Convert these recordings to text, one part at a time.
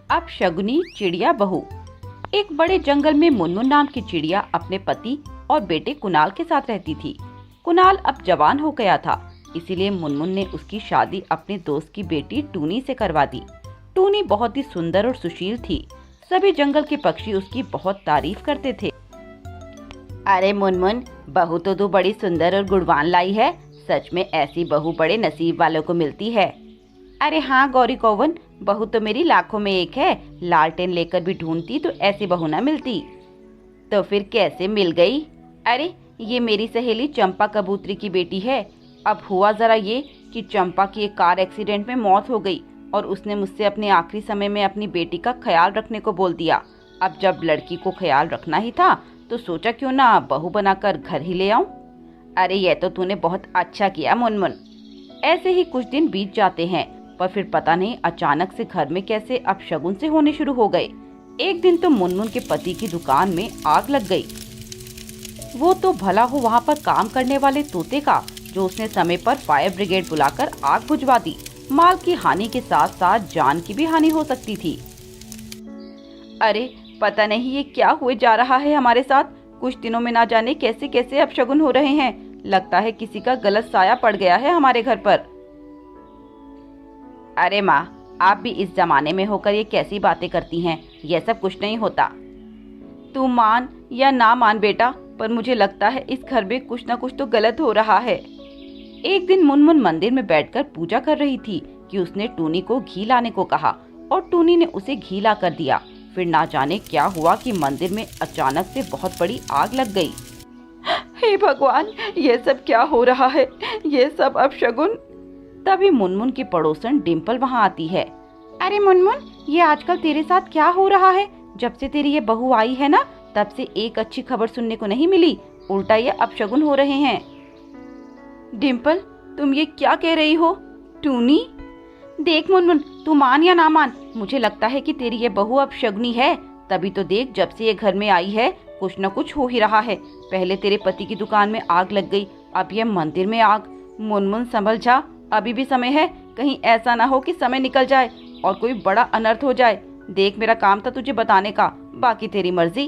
अब शगुनी चिड़िया बहू। एक बड़े जंगल में मुनमुन नाम की चिड़िया अपने पति और बेटे कुणाल के साथ रहती थी। कुणाल अब जवान हो गया था, इसीलिए मुनमुन ने उसकी शादी अपने दोस्त की बेटी टूनी से करवा दी। टूनी बहुत ही सुंदर और सुशील थी। सभी जंगल के पक्षी उसकी बहुत तारीफ करते थे। अरे मुनमुन, बहू तो तू बड़ी सुंदर और गुणवान लाई है। सच में ऐसी बहू बड़े नसीब वालों को मिलती है। अरे हाँ गौरी कौवन, बहू तो मेरी लाखों में एक है। लालटेन लेकर भी ढूंढती तो ऐसी बहू ना मिलती। तो फिर कैसे मिल गई? अरे ये मेरी सहेली चंपा कबूतरी की बेटी है। अब हुआ जरा ये कि चंपा की एक कार एक्सीडेंट में मौत हो गई और उसने मुझसे अपने आखिरी समय में अपनी बेटी का ख्याल रखने को बोल दिया। अब जब लड़की को ख्याल रखना ही था तो सोचा क्यों ना बहू बनाकर घर ही ले आऊं। अरे ये तो तूने बहुत अच्छा किया मुनमुन। ऐसे ही कुछ दिन बीत जाते हैं, पर फिर पता नहीं अचानक से घर में कैसे अपशगुन से होने शुरू हो गए। एक दिन तो मुनमुन के पति की दुकान में आग लग गई। वो तो भला हो वहाँ पर काम करने वाले तोते का, जो उसने समय पर फायर ब्रिगेड बुलाकर आग बुझवा दी। माल की हानि के साथ साथ जान की भी हानि हो सकती थी। अरे पता नहीं ये क्या हुए जा रहा है हमारे साथ। कुछ दिनों में ना जाने कैसे कैसे अपशगुन हो रहे हैं। लगता है किसी का गलत साया पड़ गया है हमारे घर पर। अरे माँ, आप भी इस जमाने में होकर ये कैसी बातें करती हैं? ये सब कुछ नहीं होता। तू मान या ना मान बेटा, पर मुझे लगता है इस घर में कुछ ना कुछ तो गलत हो रहा है। एक दिन मुनमुन मंदिर में बैठकर पूजा कर रही थी कि उसने टूनी को घी लाने को कहा और टूनी ने उसे घी ला कर दिया। फिर ना जाने क्या हुआ कि मंदिर में अचानक से बहुत बड़ी आग लग गई। हे भगवान, ये सब क्या हो रहा है? ये सब अपशगुन। तभी मुनमुन की पड़ोसन डिम्पल वहाँ आती है। अरे मुनमुन, ये आजकल तेरे साथ क्या हो रहा है? जब से तेरी ये बहू आई है ना, तब से एक अच्छी खबर सुनने को नहीं मिली। उल्टा ये अपशगुन हो रहे हैं। डिम्पल, तुम ये क्या कह रही हो? टूनी, देख मुनमुन, तू मान या ना मान, मुझे लगता है कि तेरी ये बहू अपशगुनी है। तभी तो देख, जब से ये घर में आई है कुछ न कुछ हो ही रहा है। पहले तेरे पति की दुकान में आग लग गई, अब ये मंदिर में आग। मुनमुन संभल जा, अभी भी समय है। कहीं ऐसा ना हो कि समय निकल जाए और कोई बड़ा अनर्थ हो जाए। देख, मेरा काम था तुझे बताने का, बाकी तेरी मर्जी।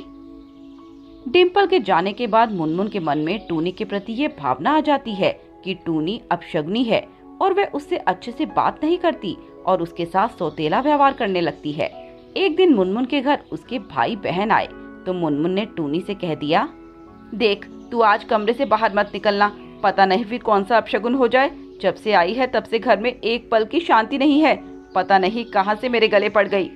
डिम्पल के जाने के बाद मुनमुन के मन में टूनी के प्रति ये भावना आ जाती है कि टूनी अपशगुनी है और वह उससे अच्छे से बात नहीं करती और उसके साथ सौतेला व्यवहार करने लगती है। एक दिन मुनमुन के घर उसके भाई बहन आए तो मुनमुन ने टूनी से कह दिया, देख तू आज कमरे से बाहर मत निकलना, पता नहीं फिर कौन सा अपशगुन हो जाए। जब से आई है तब से घर में एक पल की शांति नहीं है। पता नहीं कहां से मेरे गले पड़ गई।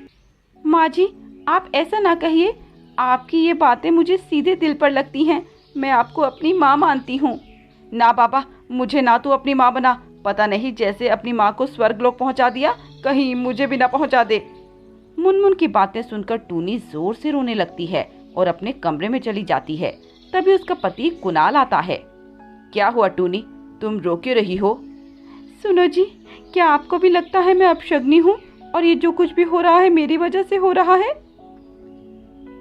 माँ जी, आप ऐसा ना कहिए। आपकी ये बातें मुझे सीधे दिल पर लगती हैं। मैं आपको अपनी माँ मानती हूँ। ना बाबा, मुझे ना तू अपनी माँ बना। पता नहीं जैसे अपनी माँ को स्वर्गलोक पहुँचा दिया, कहीं मुझे भी ना पहुँचा दे। मुनमुन की बातें सुनकर टूनी जोर से रोने लगती है और अपने कमरे में चली जाती है। तभी उसका पति कुणाल आता है। क्या हुआ टूनी, तुम रो क्यों रही हो? सुनो जी, क्या आपको भी लगता है मैं अपशगुनी हूँ और ये जो कुछ भी हो रहा है मेरी वजह से हो रहा है?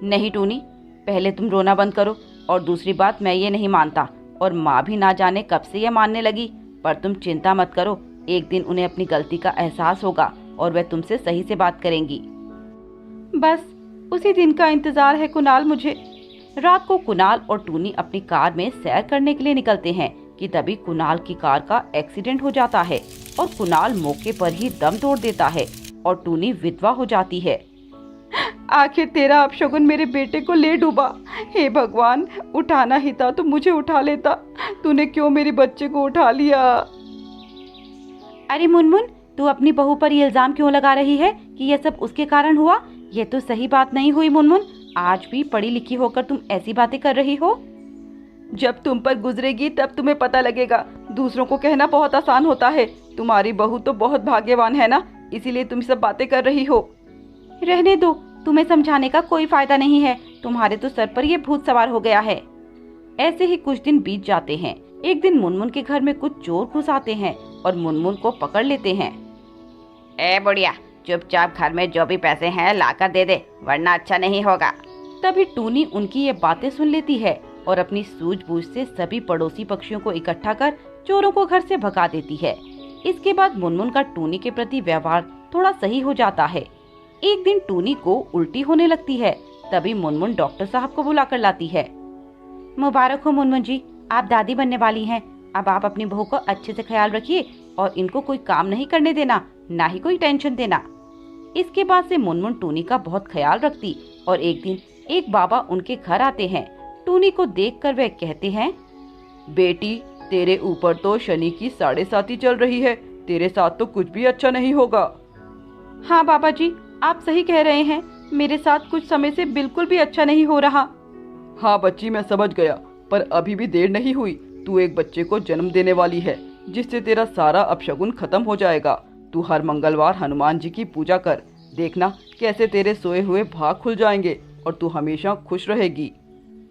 नहीं टूनी, पहले तुम रोना बंद करो। और दूसरी बात, मैं ये नहीं मानता और माँ भी ना जाने कब से ये मानने लगी। पर तुम चिंता मत करो, एक दिन उन्हें अपनी गलती का एहसास होगा और वह तुमसे सही से बात करेंगी। बस उसी दिन का इंतजार है कुणाल मुझे। रात को कुणाल और टूनी अपनी कार में सैर करने के लिए निकलते हैं कि तभी कुणाल की कार का एक्सीडेंट हो जाता है और कुणाल मौके पर ही दम तोड़ देता है और टूनी विधवा हो जाती है। आखिर तेरा अपशगुन मेरे बेटे को ले डूबा। हे भगवान, उठाना ही था तो मुझे उठा लेता। तूने क्यों मेरे बच्चे को उठा लिया? अरे मुनमुन, तू अपनी बहू पर ये इल्जाम क्यों लगा रही है कि ये सब उसके कारण हुआ? ये तो सही बात नहीं हुई मुनमुन। आज भी पढ़ी लिखी होकर तुम ऐसी बातें कर रही हो। जब तुम पर गुजरेगी तब तुम्हें पता लगेगा। दूसरों को कहना बहुत आसान होता है। तुम्हारी बहू तो बहुत भाग्यवान है ना, इसीलिए तुम सब बातें कर रही हो। रहने दो, तुम्हें समझाने का कोई फायदा नहीं है। तुम्हारे तो सर पर ये भूत सवार हो गया है। ऐसे ही कुछ दिन बीत जाते हैं। एक दिन मुनमुन के घर में कुछ चोर घुस आते हैं और मुनमुन को पकड़ लेते हैं। ए बुढ़िया, चुपचाप घर में जो भी पैसे हैं लाकर दे दे, वरना अच्छा नहीं होगा। तभी टूनी उनकी ये बातें सुन लेती है और अपनी सूझबूझ से सभी पड़ोसी पक्षियों को इकट्ठा कर चोरों को घर से भगा देती है। इसके बाद मुनमुन का टूनी के प्रति व्यवहार थोड़ा सही हो जाता है। एक दिन टूनी को उल्टी होने लगती है। तभी मुनमुन डॉक्टर साहब को बुला कर लाती है। मुबारक हो मुनमुन जी, आप दादी बनने वाली हैं। अब आप अपनी बहू को अच्छे से ख्याल रखिए और इनको कोई काम नहीं करने देना, ना ही कोई टेंशन देना। इसके बाद से मुनमुन टूनी का बहुत ख्याल रखती और एक दिन एक बाबा उनके घर आते हैं। टूनी को देखकर वे कहते हैं, बेटी तेरे ऊपर तो शनि की 7.5 चल रही है, तेरे साथ तो कुछ भी अच्छा नहीं होगा। हाँ बाबा जी, आप सही कह रहे हैं, मेरे साथ कुछ समय से बिल्कुल भी अच्छा नहीं हो रहा। हाँ बच्ची, मैं समझ गया, पर अभी भी देर नहीं हुई। तू एक बच्चे को जन्म देने वाली है, जिससे तेरा सारा अपशगुन खत्म हो जाएगा। तू हर मंगलवार हनुमान जी की पूजा कर, देखना कैसे तेरे सोए हुए भाग खुल जाएंगे और तू हमेशा खुश रहेगी।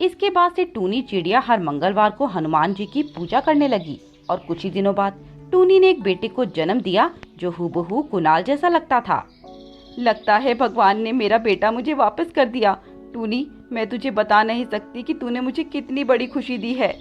इसके बाद से टूनी चिड़िया हर मंगलवार को हनुमान जी की पूजा करने लगी और कुछ ही दिनों बाद टूनी ने एक बेटे को जन्म दिया जो हूबहू कुणाल जैसा लगता था। लगता है भगवान ने मेरा बेटा मुझे वापस कर दिया। टूनी, मैं तुझे बता नहीं सकती कि तूने मुझे कितनी बड़ी खुशी दी है।